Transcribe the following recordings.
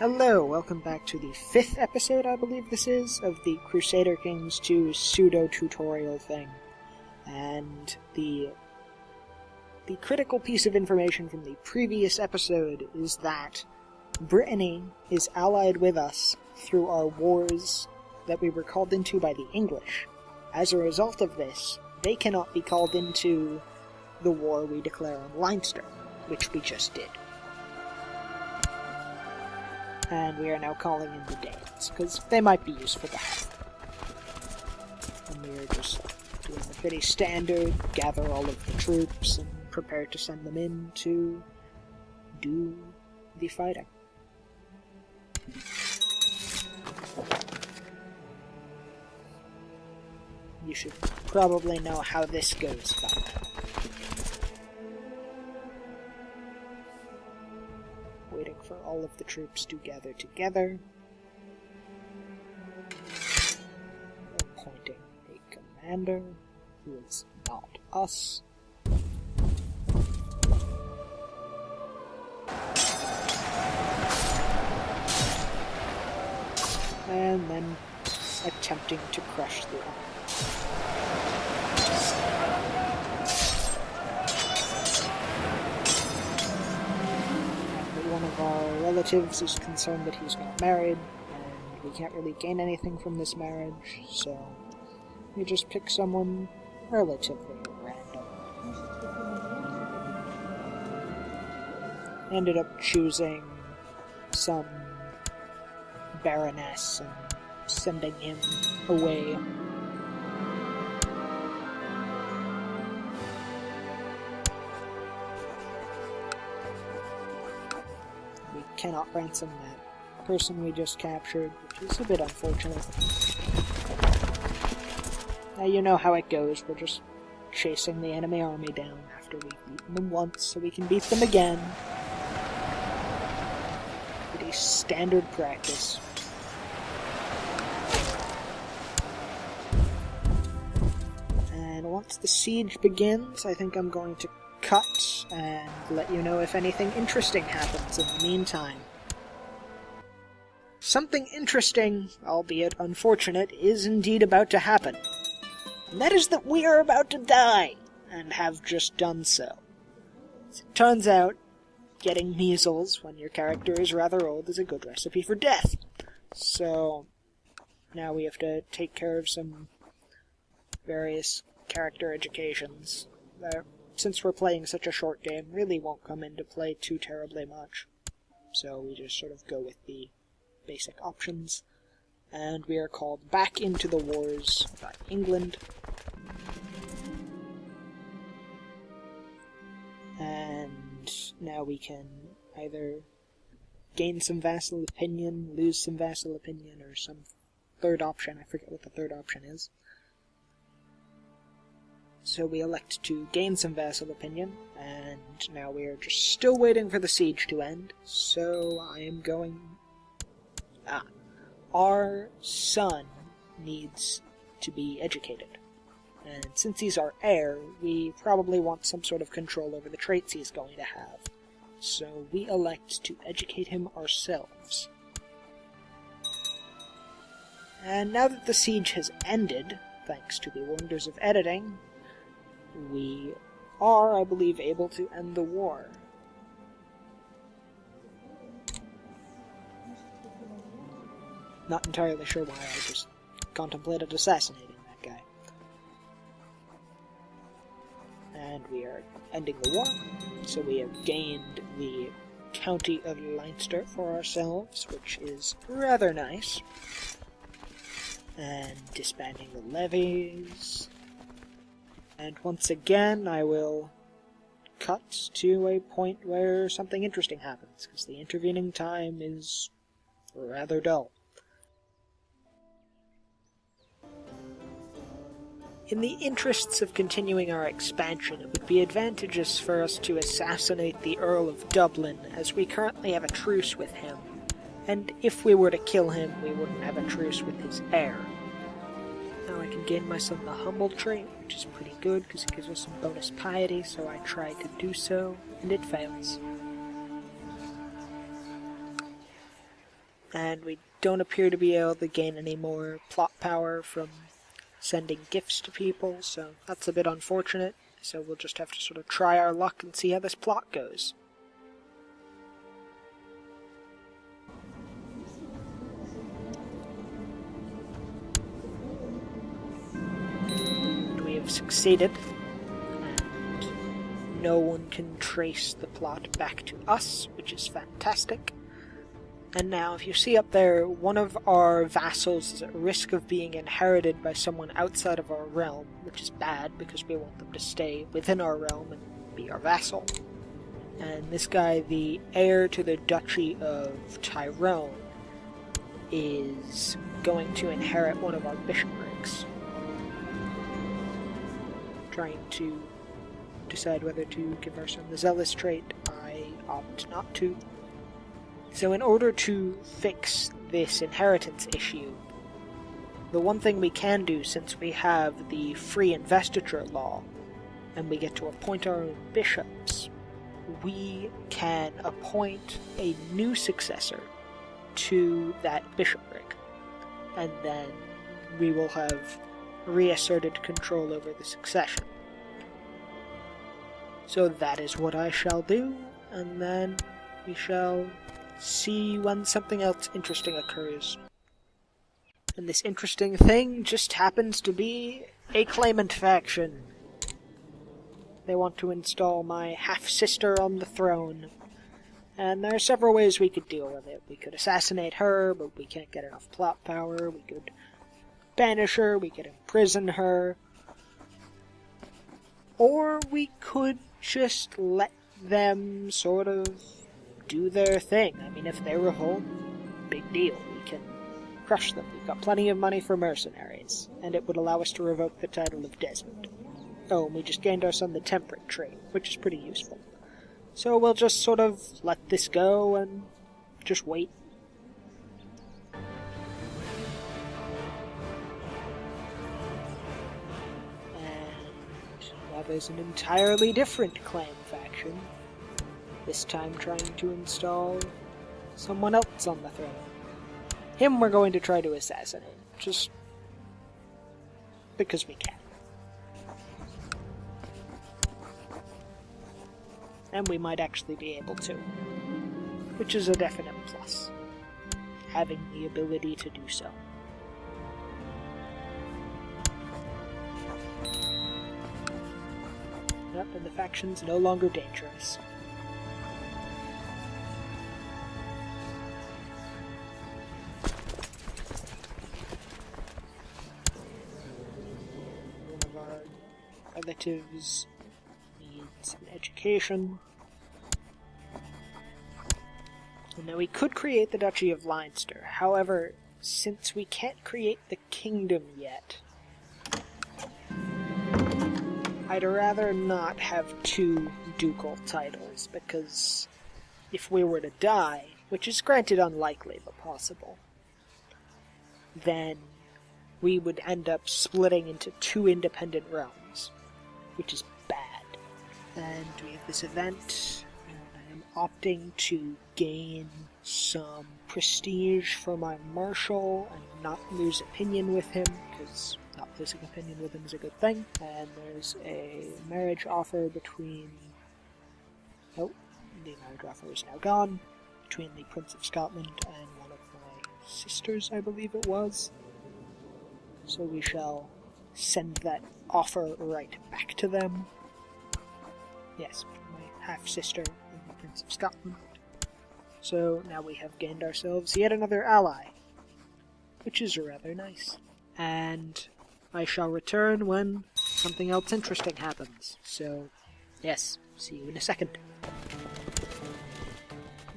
Hello, welcome back to the 5th episode, I believe this is, of the Crusader Kings 2 pseudo-tutorial thing. And the critical piece of information from the previous episode is that Brittany is allied with us through our wars that we were called into by the English. As a result of this, they cannot be called into the war we declare on Leinster, which we just did. And we are now calling in the Danes, because they might be useful to have. And we are just doing the pretty standard, gather all of the troops, and prepare to send them in to do the fighting. You should probably know how this goes by now. Waiting for all of the troops to gather together. Appointing a commander who is not us. And then attempting to crush the enemy. One of our relatives is concerned that he's not married, and we can't really gain anything from this marriage, so we just pick someone relatively random. Ended up choosing some baroness and sending him away. Cannot ransom that person we just captured, which is a bit unfortunate. Now you know how it goes, we're just chasing the enemy army down after we've beaten them once, so we can beat them again. Pretty standard practice. And once the siege begins, I think I'm going to cut and let you know if anything interesting happens in the meantime. Something interesting, albeit unfortunate, is indeed about to happen. And that is that we are about to die, and have just done so. As it turns out, getting measles when your character is rather old is a good recipe for death. So, now we have to take care of some various character educations that, since we're playing such a short game, really won't come into play too terribly much. So we just sort of go with the basic options. And we are called back into the wars by England. And now we can either gain some vassal opinion, lose some vassal opinion, or some third option. I forget what the third option is. So we elect to gain some vassal opinion, and now we are just still waiting for the siege to end, so I am going... Our son needs to be educated, and since he's our heir, we probably want some sort of control over the traits he's going to have, so we elect to educate him ourselves. And now that the siege has ended, thanks to the wonders of editing, we are, I believe, able to end the war. Not entirely sure why I just contemplated assassinating that guy. And we are ending the war, so we have gained the county of Leinster for ourselves, which is rather nice. And disbanding the levies. And once again, I will cut to a point where something interesting happens, because the intervening time is rather dull. In the interests of continuing our expansion, it would be advantageous for us to assassinate the Earl of Dublin, as we currently have a truce with him, and if we were to kill him, we wouldn't have a truce with his heir. Now I can gain my son the humble trait, which is pretty good because it gives us some bonus piety, so I try to do so, and it fails. And we don't appear to be able to gain any more plot power from sending gifts to people, so that's a bit unfortunate. So we'll just have to sort of try our luck and see how this plot goes. And we have succeeded, and no one can trace the plot back to us, which is fantastic. And now, if you see up there, one of our vassals is at risk of being inherited by someone outside of our realm, which is bad because we want them to stay within our realm and be our vassal. And this guy, the heir to the Duchy of Tyrone, is going to inherit one of our bishoprics. Trying to decide whether to give our son the zealous trait. I opt not to. So in order to fix this inheritance issue, the one thing we can do, since we have the free investiture law, and we get to appoint our own bishops, we can appoint a new successor to that bishopric, and then we will have reasserted control over the succession. So that is what I shall do, and then we shall see when something else interesting occurs. And this interesting thing just happens to be a claimant faction. They want to install my half-sister on the throne. And there are several ways we could deal with it. We could assassinate her, but we can't get enough plot power. We could banish her, we could imprison her. Or we could just let them sort of do their thing. I mean, if they revolt, big deal. We can crush them. We've got plenty of money for mercenaries, and it would allow us to revoke the title of Desmond. Oh, and we just gained our son the temperate trait, which is pretty useful. So we'll just sort of let this go and just wait. And now there's an entirely different clan faction. This time trying to install someone else on the throne. Him we're going to try to assassinate, just because we can. And we might actually be able to, which is a definite plus, having the ability to do so. Yep, and the faction's no longer dangerous. Relatives needs an education. And now we could create the Duchy of Leinster. However, since we can't create the kingdom yet, I'd rather not have two ducal titles, because if we were to die, which is granted unlikely but possible, then we would end up splitting into two independent realms, which is bad. And we have this event, and I am opting to gain some prestige for my marshal and not lose opinion with him, because not losing opinion with him is a good thing. And there's a marriage offer between... Oh, the marriage offer is now gone. Between the Prince of Scotland and one of my sisters, I believe it was. So we shall send that offer right back to them. Yes, my half-sister and the Prince of Scotland. So now we have gained ourselves yet another ally, which is rather nice. And I shall return when something else interesting happens. So, yes, see you in a second.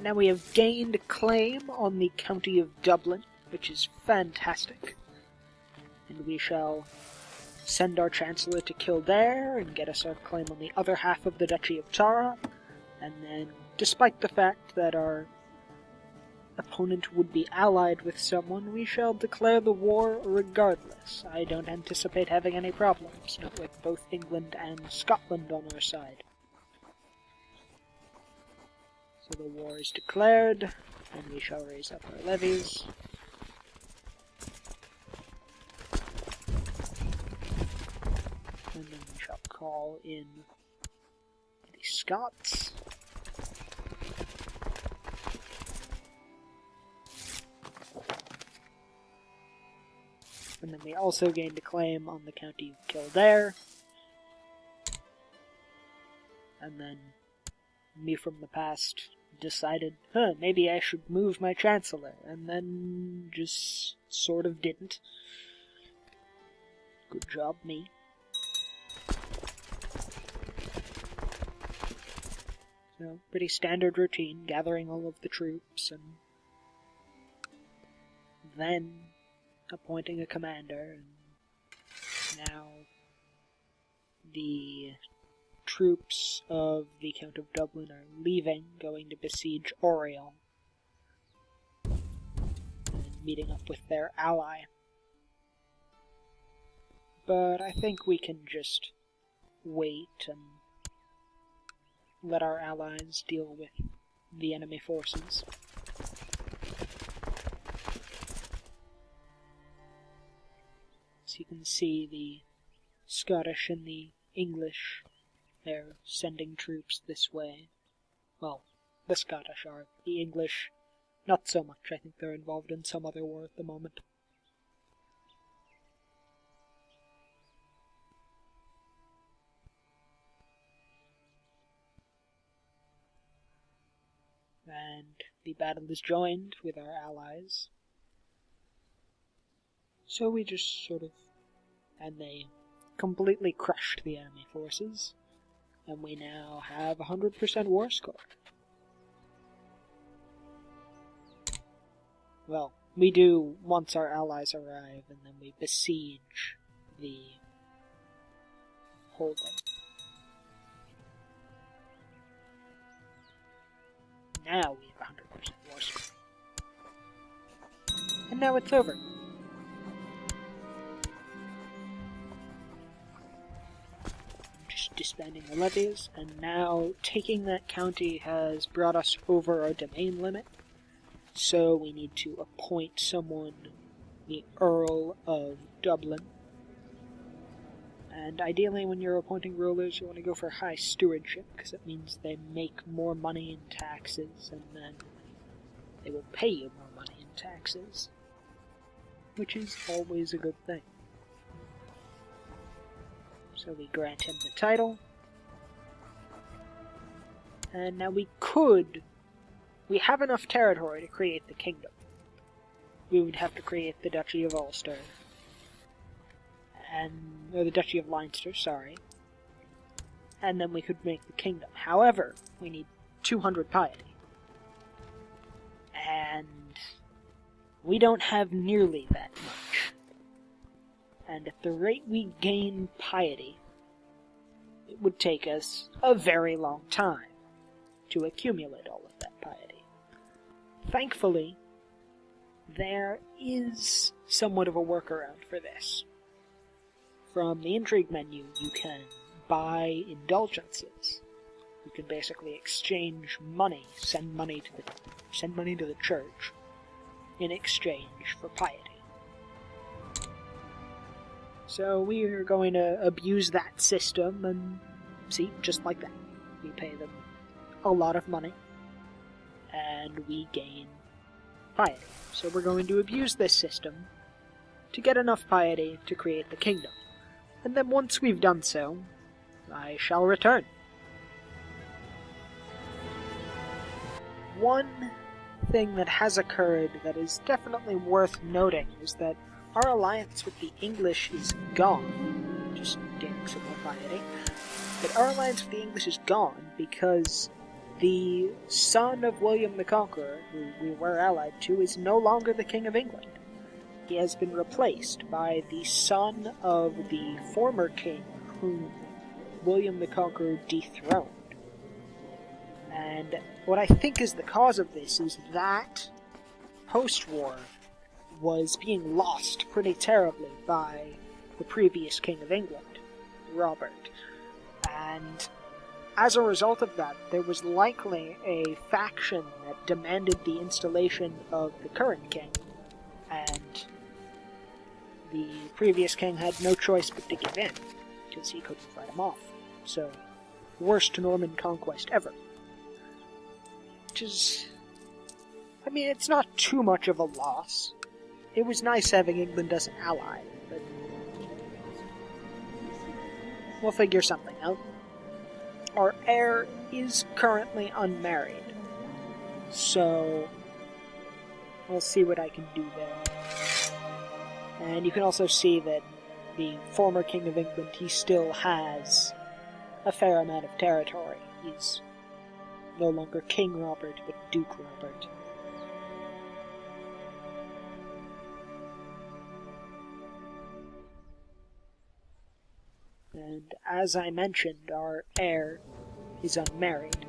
Now we have gained a claim on the County of Dublin, which is fantastic. And we shall send our Chancellor to Kildare and get us our claim on the other half of the Duchy of Tara. And then, despite the fact that our opponent would be allied with someone, we shall declare the war regardless. I don't anticipate having any problems, not with both England and Scotland on our side. So the war is declared, and we shall raise up our levies. And then we shall call in the Scots. And then we also gained a claim on the county of Kildare. And then me from the past decided, maybe I should move my chancellor, and then just sort of didn't. Good job, me. So, pretty standard routine, gathering all of the troops, and then appointing a commander, and now the troops of the Count of Dublin are leaving, going to besiege Oriel, and meeting up with their ally. But I think we can just wait and let our allies deal with the enemy forces. So you can see the Scottish and the English, they're sending troops this way. Well, the Scottish are. The English, not so much. I think they're involved in some other war at the moment. And the battle is joined with our allies. So we just sort of... and they completely crushed the enemy forces. And we now have 100% war score. Well, we do once our allies arrive, and then we besiege the holding. Now we have 100% war score. And now it's over. Disbanding the levies, and now taking that county has brought us over our domain limit, so we need to appoint someone, the Earl of Dublin. And ideally when you're appointing rulers, you want to go for high stewardship, because it means they make more money in taxes, and then they will pay you more money in taxes, which is always a good thing. So we grant him the title. And now we have enough territory to create the kingdom. We would have to create the Duchy of Ulster. Or the Duchy of Leinster, sorry. And then we could make the kingdom. However, we need 200 piety. And we don't have nearly that much. And at the rate we gain piety, it would take us a very long time to accumulate all of that piety. Thankfully, there is somewhat of a workaround for this. From the intrigue menu, you can buy indulgences. You can basically exchange money, send money to the church in exchange for piety. So we are going to abuse that system, and see, just like that. We pay them a lot of money, and we gain piety. So we're going to abuse this system to get enough piety to create the kingdom. And then once we've done so, I shall return. One thing that has occurred that is definitely worth noting is that our alliance with the English is gone. Just getting some more piety. But our alliance with the English is gone because the son of William the Conqueror, who we were allied to, is no longer the King of England. He has been replaced by the son of the former king whom William the Conqueror dethroned. And what I think is the cause of this is that post-war was being lost pretty terribly by the previous King of England, Robert. And as a result of that, there was likely a faction that demanded the installation of the current king, and the previous king had no choice but to give in, because he couldn't fight him off. So, worst Norman conquest ever. Which is... I mean, it's not too much of a loss. It was nice having England as an ally, but... we'll figure something out. Our heir is currently unmarried, so I'll see what I can do there. And you can also see that the former King of England, he still has a fair amount of territory. He's no longer King Robert, but Duke Robert. And as I mentioned, our heir is unmarried.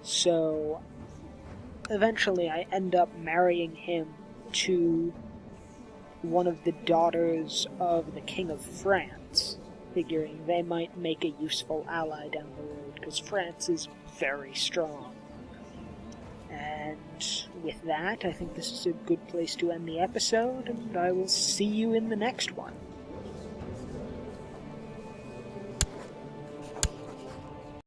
So eventually I end up marrying him to one of the daughters of the King of France, figuring they might make a useful ally down the road, because France is very strong. And with that, I think this is a good place to end the episode, and I will see you in the next one.